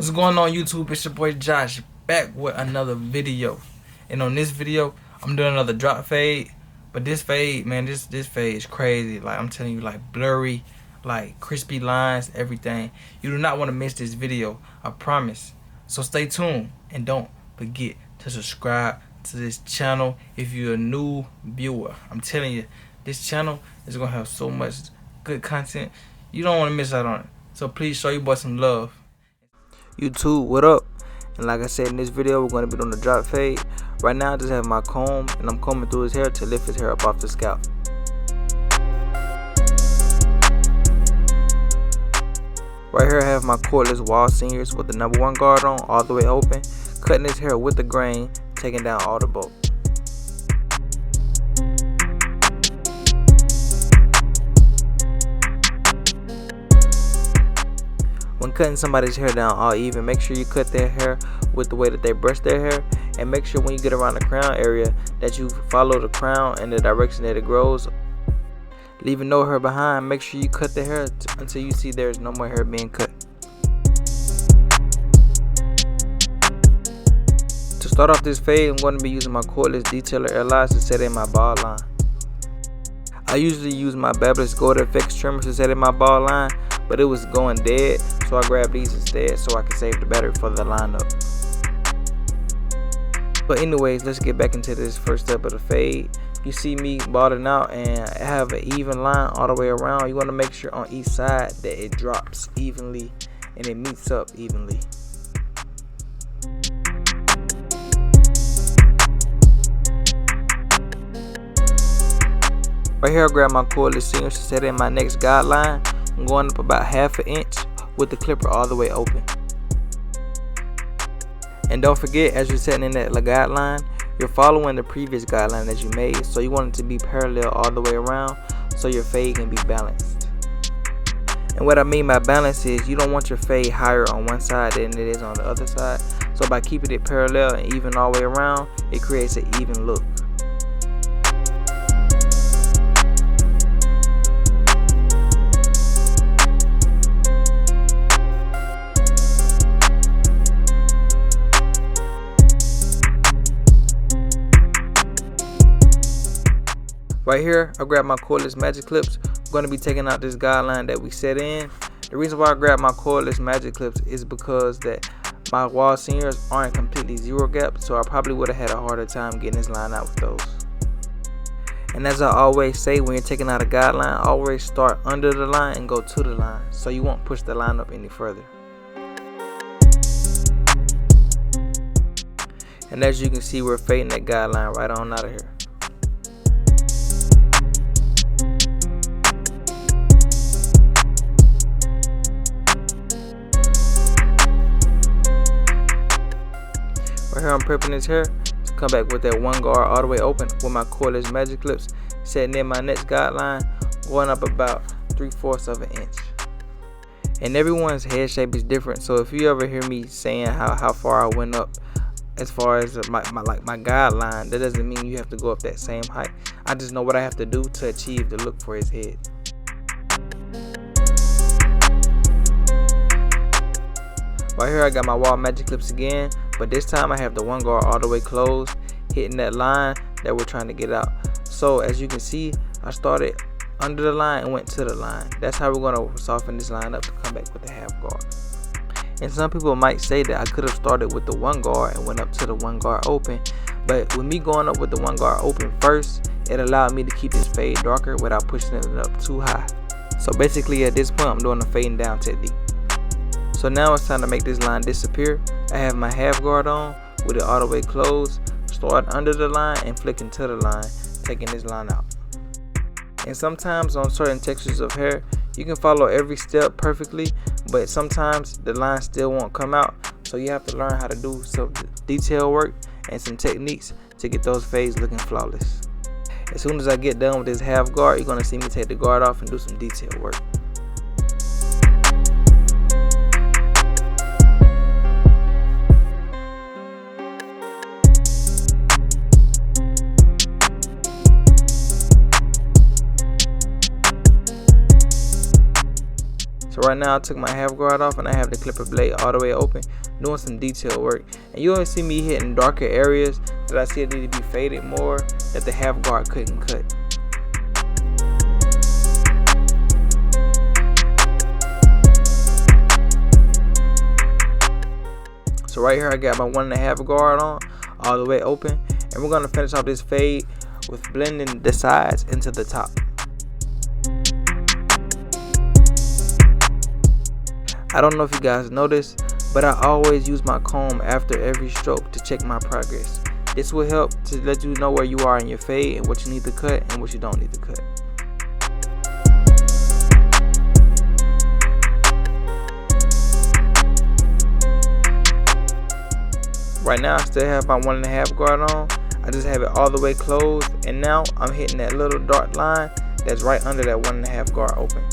What's going on YouTube? It's your boy Josh back with another video. And on this video, I'm doing another drop fade. But this fade, man, this fade is crazy. Like I'm telling you, like blurry, like crispy lines, everything. You do not want to miss this video, I promise. So stay tuned and don't forget to subscribe to this channel if you're a new viewer. I'm telling you, this channel is gonna have so much good content. You don't want to miss out on it. So please show your boy some love. YouTube, what up? And like I said, in this video we're going to be doing the drop fade. Right now I just have my comb and I'm combing through his hair to lift his hair up off the scalp. Right here I have my cordless wall seniors with the number 1 guard on, all the way open, cutting his hair with the grain, taking down all the bulk. When cutting somebody's hair down all even, make sure you cut their hair with the way that they brush their hair, and make sure when you get around the crown area that you follow the crown in the direction that it grows, leaving no hair behind. Make sure you cut the hair until you see there's no more hair being cut. To start off this fade, I'm going to be using my cordless detailer LIs to set in my bald line. I usually use my Babyless Gold FX trimmer to set in my bald line, but it was going dead, so I grabbed these instead so I can save the battery for the lineup. But anyways, let's get back into this first step of the fade. You see me balding out and I have an even line all the way around. You want to make sure on each side that it drops evenly and it meets up evenly. Right here I grab my cordless seniors to set in my next guideline. I'm going up about ½ an inch with the clipper all the way open. And don't forget, as you're setting in that guideline, you're following the previous guideline that you made, so you want it to be parallel all the way around so your fade can be balanced. And what I mean by balance is you don't want your fade higher on one side than it is on the other side. So by keeping it parallel and even all the way around, it creates an even look. Right here, I grabbed my cordless magic clips. I'm going to be taking out this guideline that we set in. The reason why I grabbed my cordless magic clips is because that my wall seniors aren't completely zero gap, so I probably would have had a harder time getting this line out with those. And as I always say, when you're taking out a guideline, always start under the line and go to the line, so you won't push the line up any further. And as you can see, we're fading that guideline right on out of here. Right here I'm prepping his hair to come back with that 1 guard all the way open with my cordless magic clips, setting in my next guideline, going up about 3/4 of an inch. And everyone's head shape is different, so if you ever hear me saying how far I went up as far as my guideline, that doesn't mean you have to go up that same height. I just know what I have to do to achieve the look for his head. Right here I got my wall magic clips again, but this time I have the 1 guard all the way closed, hitting that line that we're trying to get out. So as you can see, I started under the line and went to the line. That's how we're going to soften this line up to come back with the ½ guard. And some people might say that I could have started with the 1 guard and went up to the 1 guard open, but with me going up with the 1 guard open first, it allowed me to keep this fade darker without pushing it up too high. So basically at this point I'm doing a fading down technique. So now it's time to make this line disappear. I have my ½ guard on with it all the way closed, start under the line and flicking to the line, taking this line out. And sometimes on certain textures of hair, you can follow every step perfectly, but sometimes the line still won't come out. So you have to learn how to do some detail work and some techniques to get those fades looking flawless. As soon as I get done with this ½ guard, you're gonna see me take the guard off and do some detail work. So right right now I took my half guard off and I have the clipper blade all the way open, doing some detail work. And you always see me hitting darker areas that I see it need to be faded more, that the half guard couldn't cut. So right here I got my 1.5 guard on, all the way open, and we're gonna finish off this fade with blending the sides into the top. I don't know if you guys noticed, but I always use my comb after every stroke to check my progress. This will help to let you know where you are in your fade and what you need to cut and what you don't need to cut. Right now I still have my 1.5 guard on. I just have it all the way closed, and now I'm hitting that little dark line that's right under that 1.5 guard open.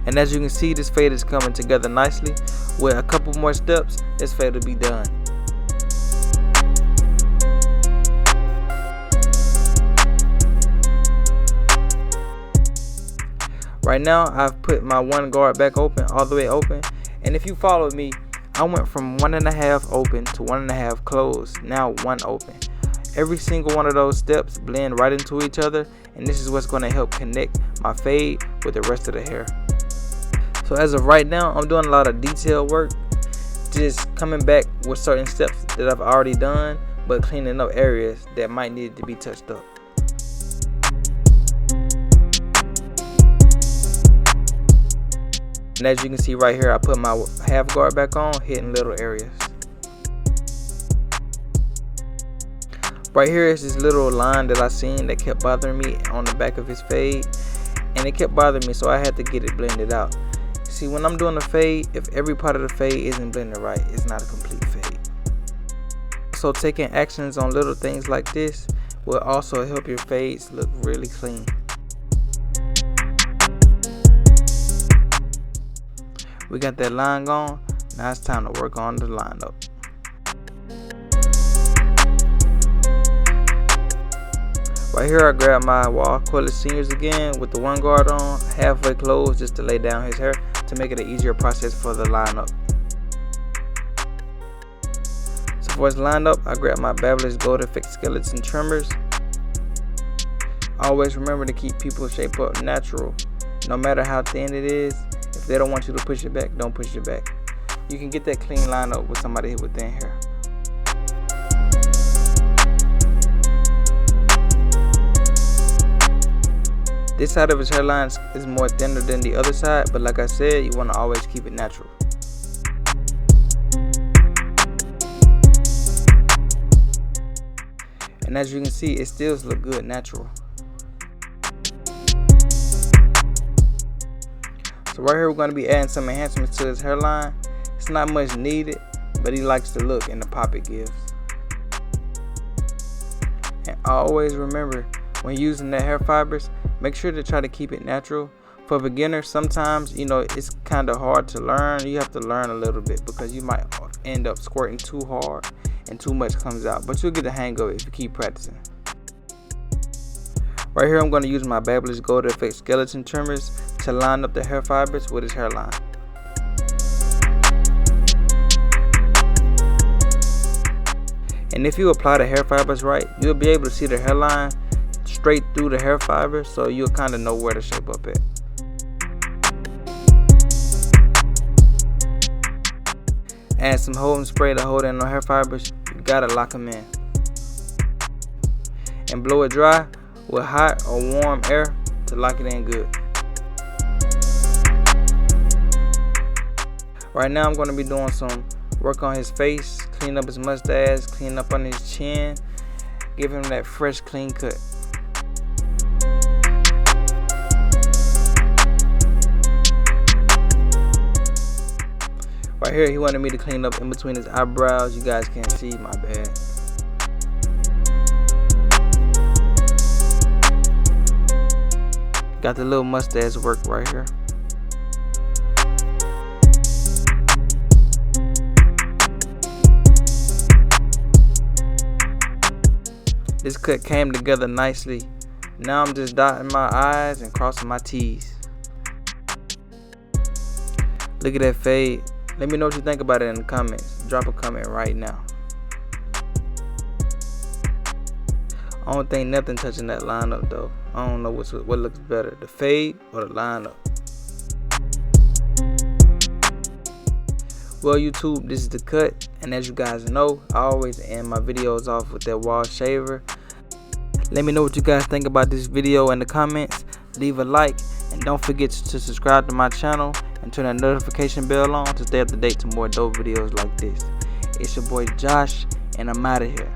And as you can see, this fade is coming together nicely. With a couple more steps, this fade will be done. Right now I've put my 1 guard back open, all the way open, and if you follow me, I went from 1.5 open to 1.5 closed, now 1 open. Every single one of those steps blend right into each other, and this is what's going to help connect my fade with the rest of the hair. So as of right now, I'm doing a lot of detail work, just coming back with certain steps that I've already done, but cleaning up areas that might need to be touched up. And as you can see right here, I put my half guard back on, hitting little areas. Right here is this little line that I seen that kept bothering me on the back of his fade, and it kept bothering me, so I had to get it blended out. See, when I'm doing a fade, if every part of the fade isn't blended right, it's not a complete fade. So taking actions on little things like this will also help your fades look really clean. We got that line gone, now it's time to work on the lineup. Right here I grab my wall cordless seniors again with the 1 guard on, halfway closed just to lay down his hair to make it an easier process for the lineup. So for his lineup, I grab my Babyliss Gold Effect skeleton trimmers. Always remember to keep people's shape up natural, no matter how thin it is. If they don't want you to push it back, don't push it back. You can get that clean lineup with somebody with thin hair. This side of his hairline is more thinner than the other side, but like I said, you want to always keep it natural. And as you can see, it still looks good natural. So right here we're going to be adding some enhancements to his hairline. It's not much needed, but he likes the look and the pop it gives. And always remember, when using the hair fibers, make sure to try to keep it natural. For beginners, sometimes, it's kind of hard to learn. You have to learn a little bit because you might end up squirting too hard and too much comes out. But you'll get the hang of it if you keep practicing. Right here, I'm going to use my Babyliss Gold Effect skeleton trimmers to line up the hair fibers with his hairline. And if you apply the hair fibers right, you'll be able to see the hairline straight through the hair fibers, so you'll kind of know where to shape up at. Add some holding spray to hold in the hair fibers. You gotta lock them in. And blow it dry with hot or warm air to lock it in good. Right now I'm going to be doing some work on his face, clean up his mustache, clean up on his chin, give him that fresh clean cut. Right here he wanted me to clean up in between his eyebrows. You guys can't see, my bad. Got the little mustache work right here. This cut came together nicely. Now I'm just dotting my I's and crossing my T's. Look at that fade. Let me know what you think about it in the comments. Drop a comment right now. I don't think nothing touching that lineup though. I don't know what looks better, the fade or the lineup. Well, YouTube, this is the cut, and as you guys know, I always end my videos off with that wall shaver. Let me know what you guys think about this video in the comments. Leave a like, and don't forget to subscribe to my channel and turn that notification bell on to stay up to date to more dope videos like this. It's your boy Josh, and I'm out of here.